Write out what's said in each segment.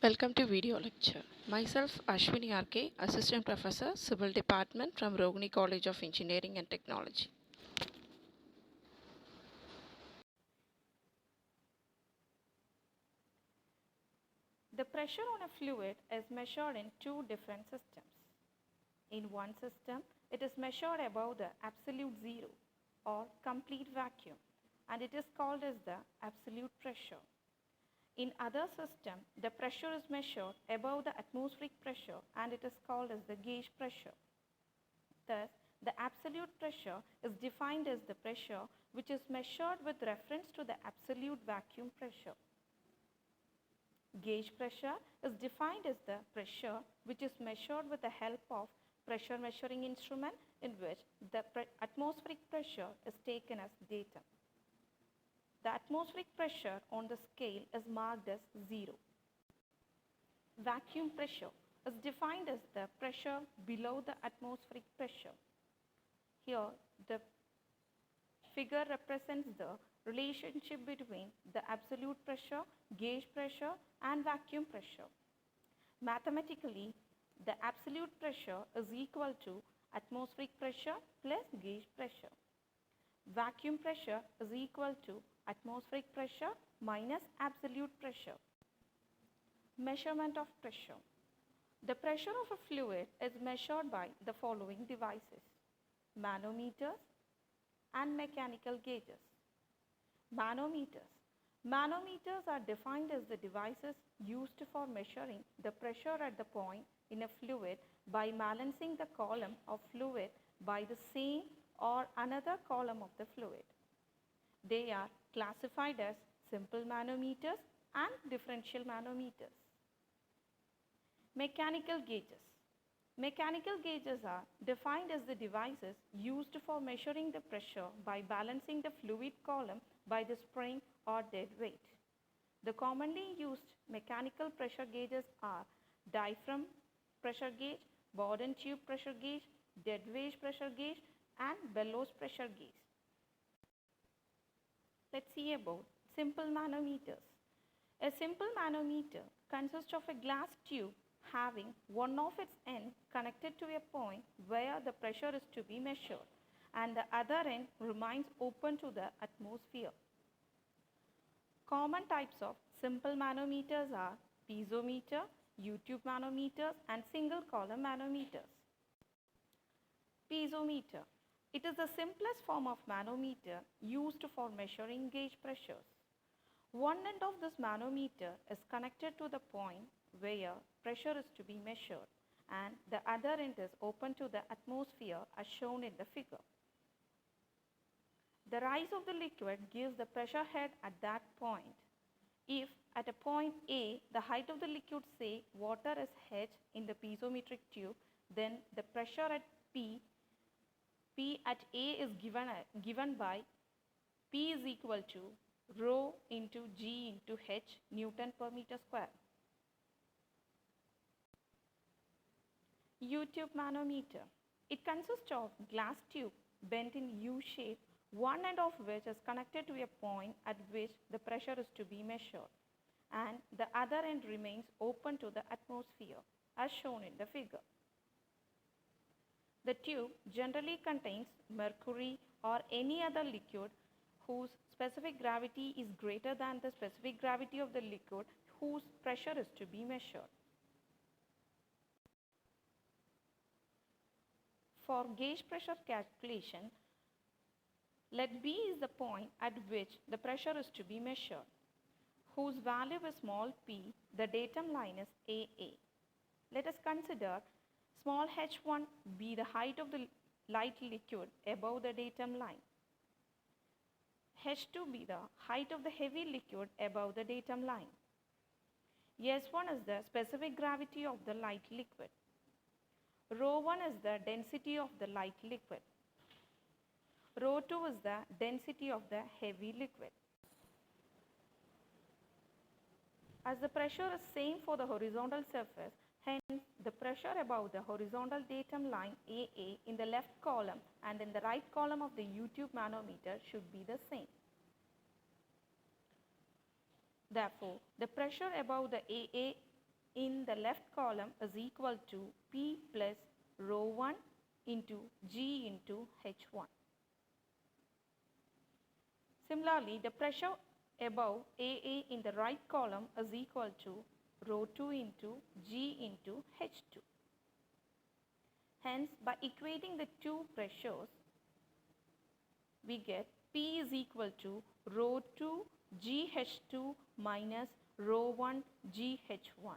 Welcome to video lecture. Myself Ashwini RK, Assistant Professor, Civil Department from Rogni College of Engineering and Technology. The pressure on a fluid is measured in two different systems. In one system, it is measured above the absolute zero or complete vacuum, and it is called as the absolute pressure. In other system, the pressure is measured above the atmospheric pressure, and it is called as the gauge pressure. Thus, the absolute pressure is defined as the pressure which is measured with reference to the absolute vacuum pressure. Gauge pressure is defined as the pressure which is measured with the help of pressure measuring instrument in which the atmospheric pressure is taken as data. The atmospheric pressure on the scale is marked as 0. Vacuum pressure is defined as the pressure below the atmospheric pressure. Here, the figure represents the relationship between the absolute pressure, gauge pressure, and vacuum pressure. Mathematically, the absolute pressure is equal to atmospheric pressure plus gauge pressure. Vacuum pressure is equal to atmospheric pressure minus absolute pressure. Measurement of pressure. The pressure of a fluid is measured by the following devices: manometers and mechanical gauges. Manometers. Manometers are defined as the devices used for measuring the pressure at the point in a fluid by balancing the column of fluid by the same or another column of the fluid. They are classified as simple manometers and differential manometers. Mechanical gauges. Mechanical gauges are defined as the devices used for measuring the pressure by balancing the fluid column by the spring or dead weight. The commonly used mechanical pressure gauges are diaphragm pressure gauge, Bourdon tube pressure gauge, dead weight pressure gauge, and bellows pressure gauge. Let's see about simple manometers. A simple manometer consists of a glass tube having one of its ends connected to a point where the pressure is to be measured, and the other end remains open to the atmosphere. Common types of simple manometers are piezometer, U-tube manometers, and single column manometers. Piezometer. It is the simplest form of manometer used for measuring gauge pressures. One end of this manometer is connected to the point where pressure is to be measured, and the other end is open to the atmosphere as shown in the figure. The rise of the liquid gives the pressure head at that point. If at a point A, the height of the liquid, say water, is h in the piezometric tube, then the pressure at P at A is given by P is equal to rho into G into H Newton per meter square. U-tube manometer. It consists of glass tube bent in U shape, one end of which is connected to a point at which the pressure is to be measured, and the other end remains open to the atmosphere as shown in the figure. The tube generally contains mercury or any other liquid whose specific gravity is greater than the specific gravity of the liquid whose pressure is to be measured. For gauge pressure calculation, let B is the point at which the pressure is to be measured, whose value is small p. The datum line is AA. Let us consider small h1 be the height of the light liquid above the datum line. H2 be the height of the heavy liquid above the datum line. S1 is the specific gravity of the light liquid. Rho 1 is the density of the light liquid. Rho 2 is the density of the heavy liquid. As the pressure is same for the horizontal surface, hence the pressure above the horizontal datum line AA in the left column and in the right column of the U-tube manometer should be the same. Therefore, the pressure above the AA in the left column is equal to P plus rho 1 into G into H1. Similarly, the pressure above AA in the right column is equal to rho 2 into G into H2. Hence, by equating the two pressures, we get P is equal to rho 2 GH2 minus rho 1 GH1.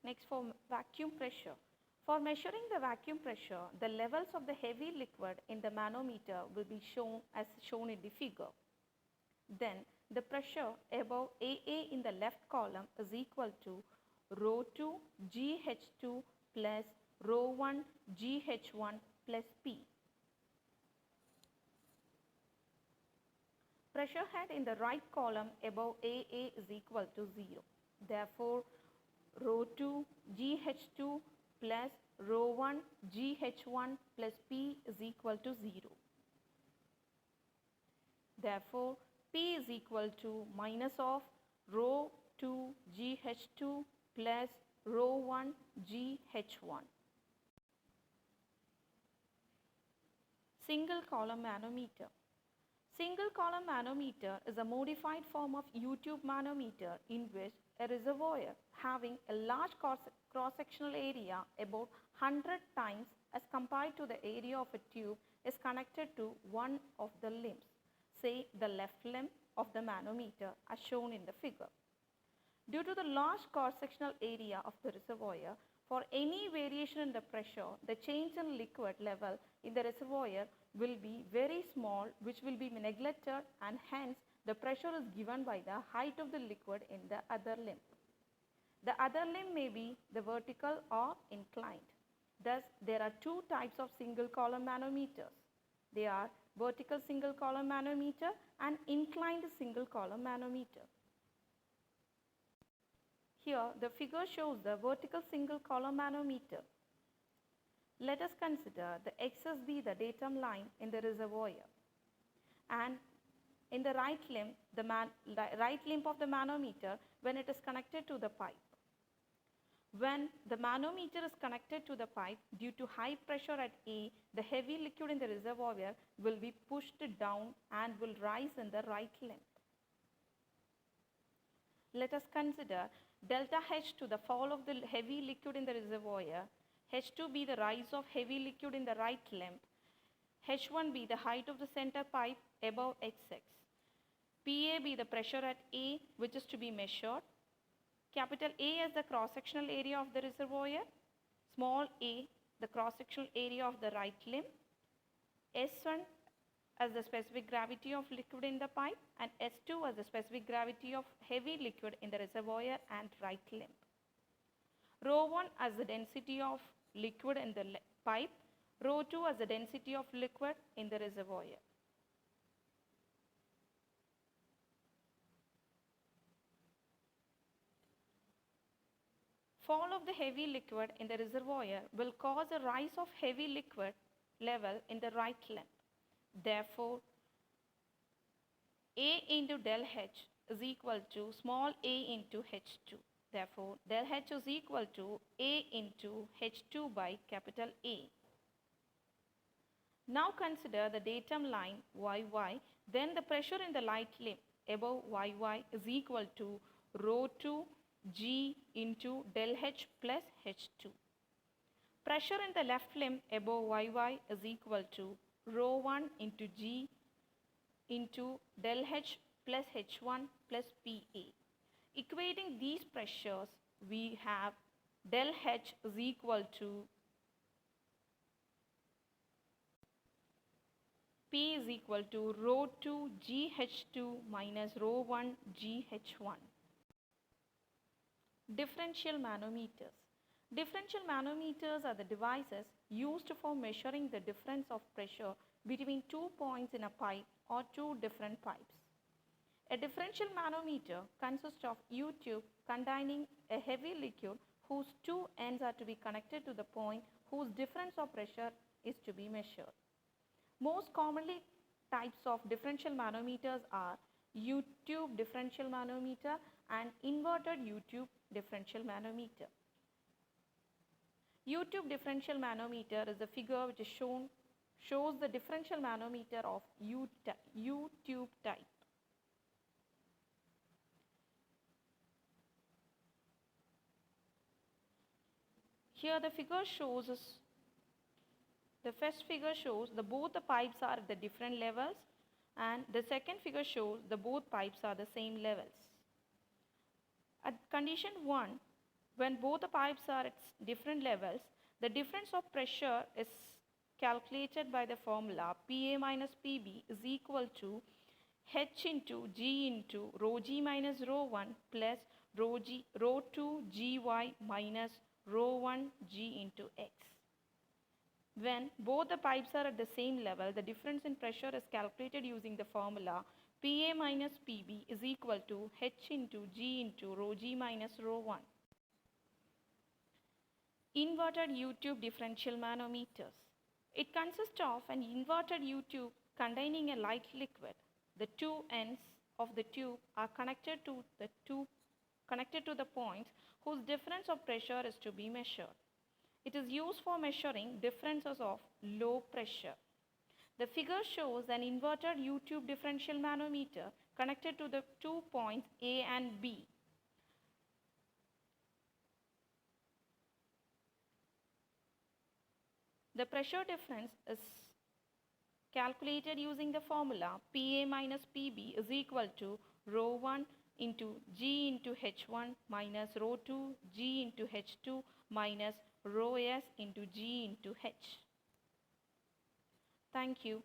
Next, for vacuum pressure. For measuring the vacuum pressure, the levels of the heavy liquid in the manometer will be shown as shown in the figure. Then, the pressure above AA in the left column is equal to rho 2 GH2 plus rho 1 GH1 plus P. Pressure head in the right column above AA is equal to 0. Therefore, rho 2 GH2 plus rho 1 GH1 plus P is equal to 0. Therefore, P is equal to minus of rho 2 GH2 plus rho 1 GH1. Single column manometer. Single column manometer is a modified form of U-tube manometer in which a reservoir having a large cross-sectional area about 100 times as compared to the area of a tube is connected to one of the limbs, say the left limb of the manometer as shown in the figure. Due to the large cross-sectional area of the reservoir, for any variation in the pressure, the change in liquid level in the reservoir will be very small, which will be neglected, and hence the pressure is given by the height of the liquid in the other limb. The other limb may be the vertical or inclined. Thus, there are two types of single column manometers. They are vertical single column manometer and inclined single column manometer. Here, the figure shows the vertical single column manometer. Let us consider the axis be the datum line in the reservoir, and in the right limb, the right limb of the manometer when it is connected to the pipe. When the manometer is connected to the pipe, due to high pressure at A, the heavy liquid in the reservoir will be pushed down and will rise in the right limb. Let us consider delta H to the fall of the heavy liquid in the reservoir, H2 be the rise of heavy liquid in the right limb, H1 be the height of the center pipe above XX, PA be the pressure at A which is to be measured, capital A as the cross-sectional area of the reservoir, small a the cross-sectional area of the right limb, S1 as the specific gravity of liquid in the pipe, and S2 as the specific gravity of heavy liquid in the reservoir and right limb. Rho 1 as the density of liquid in the pipe, rho 2 as the density of liquid in the reservoir. Fall of the heavy liquid in the reservoir will cause a rise of heavy liquid level in the right limb. Therefore, A into del H is equal to small a into H2. Therefore, del H is equal to A into H2 by capital A. Now consider the datum line YY, then the pressure in the right limb above YY is equal to rho 2 G into del H plus H2. Pressure in the left limb above YY is equal to rho 1 into G into del H plus H1 plus PA. Equating these pressures, we have del H is equal to P is equal to rho 2 GH2 minus rho 1 GH1. Differential manometers. Differential manometers are the devices used for measuring the difference of pressure between 2 points in a pipe or 2 different pipes. A differential manometer consists of U-tube containing a heavy liquid whose 2 ends are to be connected to the point whose difference of pressure is to be measured. Most commonly types of differential manometers are U-tube differential manometer and inverted U-tube differential manometer. U-tube differential manometer is a figure which is shows the differential manometer of U-tube type. Here the figure shows us, the first figure shows both the pipes are at the different levels, and the second figure shows both pipes are the same levels. At condition 1, when both the pipes are at different levels, the difference of pressure is calculated by the formula PA minus PB is equal to H into G into rho G minus rho 1 plus rho 2 GY minus rho 1 G into X. When both the pipes are at the same level, the difference in pressure is calculated using the formula PA minus PB is equal to H into G into rho G minus rho 1. Inverted U-tube differential manometers. It consists of an inverted U-tube containing a light liquid. The two ends of the tube are connected to the points whose difference of pressure is to be measured. It is used for measuring differences of low pressure. The figure shows an inverted U-tube differential manometer connected to the 2 points A and B. The pressure difference is calculated using the formula PA minus PB is equal to rho 1 into G into H1 minus rho 2 G into H2 minus rho S into G into H. Thank you.